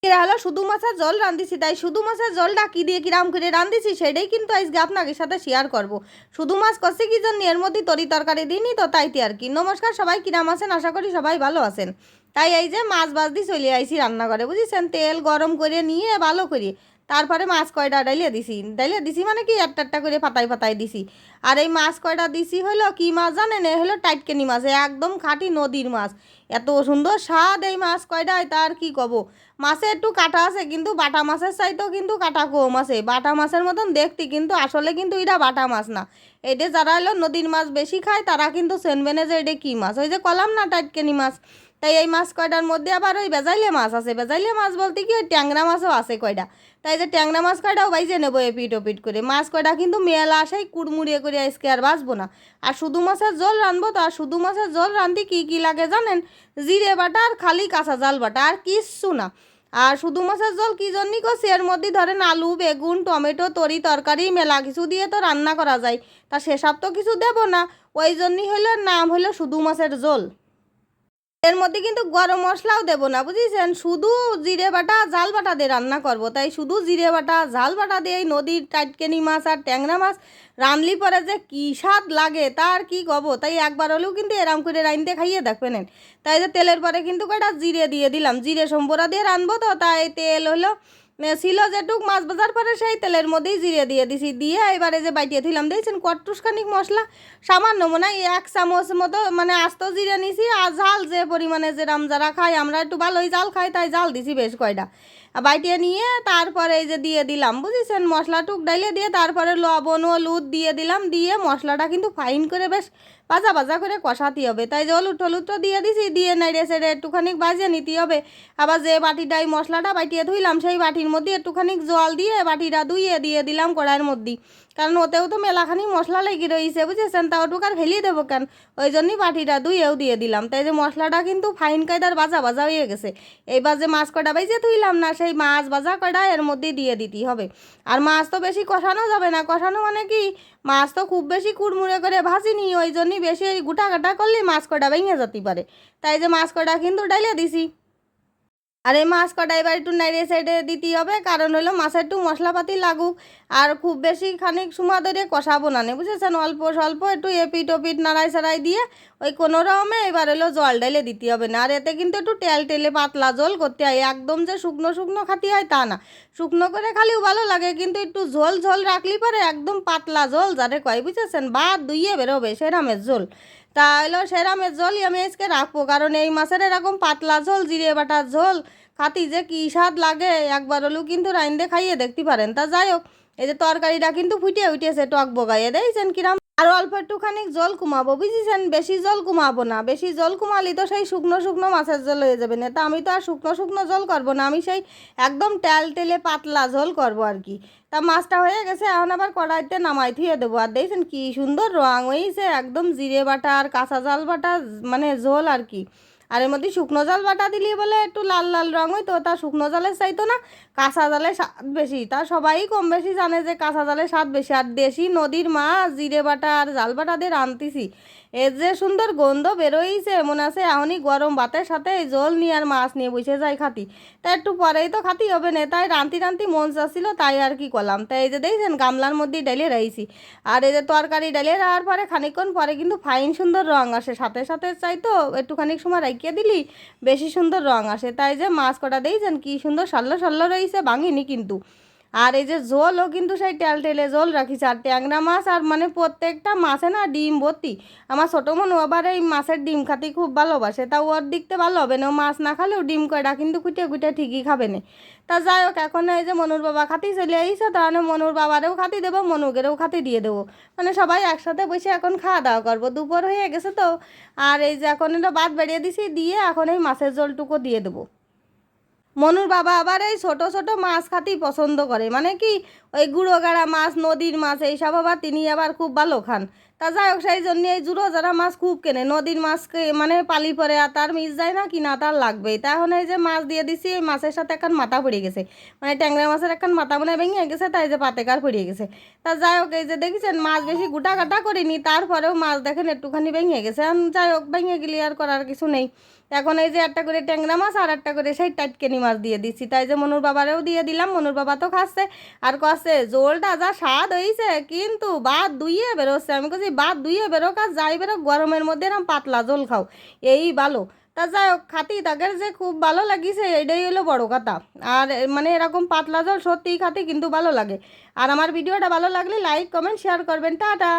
এরা হলো শুধু মাছের ঝোল রাঁধিছি, তাই শুধু মাছের ঝোলটা কী দিয়ে কিরাম করে রাঁধিছি সেটাই কিন্তু আজকে আপনাদের সাথে শেয়ার করব। শুধু মাছ করছি কি জন্য, এর মধ্যে তরি তরকারি দিইনি তো, তাইতে আর কি। নমস্কার সবাই, কিরাম আছেন? আশা করি সবাই ভালো আছেন। তাই এই যে মাছ দিয়ে চলে আইছি রান্নাঘরে, বুঝেছেন। তেল গরম করে নিয়ে ভালো করে তারপরে মাছ কয়টা ডাইলে দিছি মানে কি একটা করে পাতায় পাতায় দিছি। আর এই মাছ কয়টা দিছি হলো কি মাছ জানেন? এ হলো টাটকেনি মাছ, একদম খাঁটি নদীর মাছ। এত সুন্দর স্বাদ এই মাছ কয়টায়, তার কি কব। মাছে একটু কাটা আছে, কিন্তু বাটা মাছের চাইতেও কিন্তু কাটা কম আছে। বাটা মাছের মতন দেখতে, কিন্তু আসলে কিন্তু এটা বাটা মাছ না। এটা যারা হলো নদীর মাছ বেশি খায় তারা কিন্তু চেনবেনে যে এটা কী মাছ। ওই যে কলাম না টাটকেনি মাছ। তাই এই মাছ কয়টার মধ্যে আবার ওই বেজাইলে মাছ আছে। বেজাইলে মাছ বলতে কি, ওই ট্যাংরা মাছও আছে কয়টা। তাই যে ট্যাংরা মাছ কয়টাও বাইজে নেবো এপিট ওপিট করে। মাছ কয়টা কিন্তু মেলা আসাই কুড়মুড়িয়ে করে আজকে আর বাঁচবো না। আর শুধু মাছের ঝোল রানবো তো। আর শুধু মাছের ঝোল রাঁধতে কী কী লাগে জানেন? জিরে বাটা আর খালি কাঁচা জাল বাটা, আর কিচ্ছু না। আর শুধু মাছের ঝোল কী জন্যই করছি, এর মধ্যে ধরেন আলু বেগুন টমেটো তরি তরকারি মেলা কিছু দিয়ে তো রান্না করা যায়। তা সেসব তো কিছু দেবো না। ওই জন্যই হলো নাম হলো শুধু মাছের ঝোল। এর মধ্যে কিন্তু গরম মশলাও দেবো না, বুঝেছেন। শুধু জিরে বাটা জাল বাটা দিয়ে রান্না করব। তাই শুধু জিরে বাটা জাল বাটা দিয়ে এই নদীর টাটকেনি মাছ আর ট্যাংরা মাছ রানলি পরে যে কী স্বাদ লাগে তার কি কব। তাই একবার হলেও কিন্তু এরম করে রাইনতে খাইয়ে দেখবেন। তাই যে তেলের পরে কিন্তু কয়টা জিরে দিয়ে দিলাম, জিরে সম্বরা দিয়ে রানবো তো। তাই তেল হলো ছিল যেটুক মাছ ভাজার পরে সেই তেলের মধ্যেই জিরে দিয়ে দিছি। দিয়ে এবারে যে বাইটিয়ে দিলাম, দিয়েছেন কট্টুসখানিক মশলা সামান্য মনে হয় 1 চামচ মতো মানে আস্ত জিরে নিছি। আর ঝাল যে পরিমাণে যেরাম যারা খাই, আমরা একটু ভালোই জাল খাই, তাই জাল দিছি বেশ কয়টা। বাইটিয়ে নিয়ে তারপরে এই যে দিয়ে দিলাম, বুঝেছেন, মশলা টুক ডাইলে দিয়ে তারপরে লবণ হলুদ দিয়ে দিলাম। দিয়ে মশলাটা কিন্তু ফাইন করে বেশ ভাজা ভাজা করে কষাতে হবে। তাই যে হলুদ টলুদ তো দিয়ে দিছি, দিয়ে নাইড়ে সেড়ে একটুখানি ভাজিয়ে নিতে হবে। আবার যে বাটিটাই মশলাটা বাইটিয়ে ধুইলাম সেই বাটির মধ্যে একটুখানি জল দিয়ে বাটিটা ধুইয়ে দিয়ে দিলাম কড়াইয়ের মধ্যে। কারণ ওতেও তো মেলাখানি মশলা লেগে রয়েছে, বুঝেছেন। তা ওটুক আর ফেলিয়ে দেবো কেন, ওই জন্যই বাটিটা ধুইয়েও দিয়ে দিলাম। তাই যে মশলাটা কিন্তু ফাইন কায়দার ভাজা ভাজা হয়ে গেছে। এইবার যে মাছ কটা বাইজে ধুইলাম না, সেই মাছ ভাজা কটা এর মধ্যেই দিয়ে দিতে হবে। আর মাছ তো বেশি কষানো যাবে না। কষানো মানে কি, মাছ তো খুব বেশি কুড়মুড়ে করে ভাজিনি, ওই জন্যই বেশি গোটা কাটা করলে মাছ কটা ভেঙে যেতে পারে। তাই যে মাছ কটা কিন্তু ডাইলে দিছি। আর এই মাছ কটা এবার একটু নাইড়ে সাইডে দিতে হবে, কারণ হলো মাছের একটু মশলাপাতি লাগুক। আর খুব বেশি খানিক সময় ধরে কষাবো না, বুঝেছেন। অল্প স্বল্প একটু এপিট ওপিট নাড়াই সাড়াই দিয়ে ওই কোনো রকমে এবার হলো জল ডাইলে দিতে হবে না। আর এতে কিন্তু একটু তেল টেলে পাতলা জল করতে হয়, একদম যে শুকনো শুকনো খাতি হয় তা না। শুকনো করে খালিও ভালো লাগে, কিন্তু একটু ঝোল ঝোল রাখলি পরে একদম পাতলা জল যারে কয়, বুঝেছেন, ভাত দুইয়ে বেরোবে সেরামের ঝোল। তা হলো সেরামের ঝোলই আমি আজকে রাখবো, কারণ এই মাছের এরকম পাতলা ঝোল জিরে বাটার ঝোল খাতি যে কী স্বাদ লাগে, একবার হলেও কিন্তু রাইন্দে খাইয়ে দেখতে পারেন। তা যাই হোক, এই যে তরকারিটা কিন্তু ফুটে উঠেছে টক বগাইয়ে, দেখছেন কিরাম। আর অল্প একটুখানি জল কমাবো, বুঝেছেন। বেশি জল কমাবো না, বেশি জল কমালি তো সেই শুকনো শুকনো মাছের জল হয়ে যাবে না। তা আমি তো আর শুকনো শুকনো জল করবো না, আমি সেই একদম তেল তেলে পাতলা ঝোল করবো আর কি। তা মাছটা হয়ে গেছে, এখন আবার কড়াইতে নামাই থুয়ে দেবো। আর দেখছেন কি সুন্দর রং হয়েছে, একদম জিরে বাটা আর কাঁচা জাল বাটা মানে ঝোল আর কি। আর এর মধ্যে শুকনো জাল বাটা দিলি বলে একটু লাল লাল রঙ হইতো। তা শুকনো জালের চাইতো না কাঁচা জালের স্বাদ বেশি। তা সবাই কম বেশি জানে যে কাঁচা জালের স্বাদ বেশি। আর দেশি নদীর মাছ জিরে বাটা আর জাল বাটা দিয়ে রাঁধতেছি, এর যে সুন্দর গন্ধ বেরোইছে, মনে আছে এখনই গরম ভাতের সাথে এই জল নিয়ে আর মাছ নিয়ে বসে যায় খাতি। তা একটু পরেই তো খাতি হবে না, তাই রাঁধতে রাঁধতে মন চাচ্ছিল, তাই আর কি করলাম। তাই এই যে দেখছেন গামলার মধ্যেই ডাইলে রাইছি। আর এই যে তরকারি ডাইলে রাখার পরে খানিকক্ষণ পরে কিন্তু ফাইন সুন্দর রং আসে, সাথে সাথে চাই তো একটুখানি সময় রাখিয়ে দিলি বেশি সুন্দর রং আসে। তাই যে মাছ কটা দিয়েছেন কি সুন্দর সাল্লো সাল্লো রয়েছে, ভাঙিনি কিন্তু। আর এই যে ঝোলও কিন্তু সেই তেল টেলে ঝোল রাখিছে। আর ট্যাংরা মাছ আর মানে প্রত্যেকটা মাছে না ডিম ভর্তি। আমার ছোটো মনু আবার এই মাছের ডিম খাতে খুব ভালোবাসে। তা ওর দিকতে ভালো হবে না, ও মাছ না খালেও ডিম কয়টা কিন্তু কুটে কুটে ঠিকই খাবে না। তা যাই হোক, এখন এই যে মনুর বাবা খাতি চলে আইসো, তাহলে মনুর বাবারেও খাতি দেবো মনুকেরও খাতি দিয়ে দেবো। মানে সবাই একসাথে বসে এখন খাওয়া দাওয়া করবো, দুপুর হয়ে গেছে তো। আর এই যে এখন এটা ভাত বেড়িয়ে দিছি, দিয়ে এখন এই মাছের ঝোলটুকু দিয়ে দেবো। মনুর বাবা আবার এই ছোট ছোট মাছ খাতেই পছন্দ করে, মানে কি ওই গুঁড়ো গাড়া মাছ নদীর মাছ এইসব আবার তিনি আবার খুব ভালো খান। তা যাই হোক, সেই জন্য এই জুড়ো যারা মাছ খুব কেনে নদীর মাছকে মানে পালি পরে, আর তার মিস যায় না কিনা তার লাগবেই। তা এখন এই যে মাছ দিয়ে দিছি, এই মাছের সাথে এখন মাথা পড়ে গেছে, মানে ট্যাংরা মাছের এখন মাথা মনে ভেঙে গেছে, তাই যে পাতেকার পড়ে গেছে। তা যাই হোক, এই যে দেখেছেন মাছ বেশি গোটা কাটা করিনি, তারপরেও মাছ দেখেন একটুখানি ভেঙে গেছে। যাই হোক, ভেঙে গেলে আর করার কিছু নেই। এখন এই যে একটা করে ট্যাংরা মাছ আর একটা করে সেই টাটকেনি মাছ দিয়ে দিচ্ছি, তাই যে মনুর বাবারেও দিয়ে দিলাম, মনুর বাবা তো খাচ্ছে আর কষছে জোলটা যা স্বাদ হয়েছে, কিন্তু বাদ দুইয়ে বেরোচ্ছে। আমি বলছি বাদ দুইয়ে বেরোক আর যাই বেরোক, গরমের মধ্যে এরকম পাতলা জল খাও এই ভালো। তা যাই হোক, খাতি তাদের যে খুব ভালো লাগিছে এটাই হলো বড় কথা। আর মানে এরকম পাতলা জল সত্যিই খাতি কিন্তু ভালো লাগে। আর আমার ভিডিওটা ভালো লাগলে লাইক কমেন্ট শেয়ার করবেন, টাটা।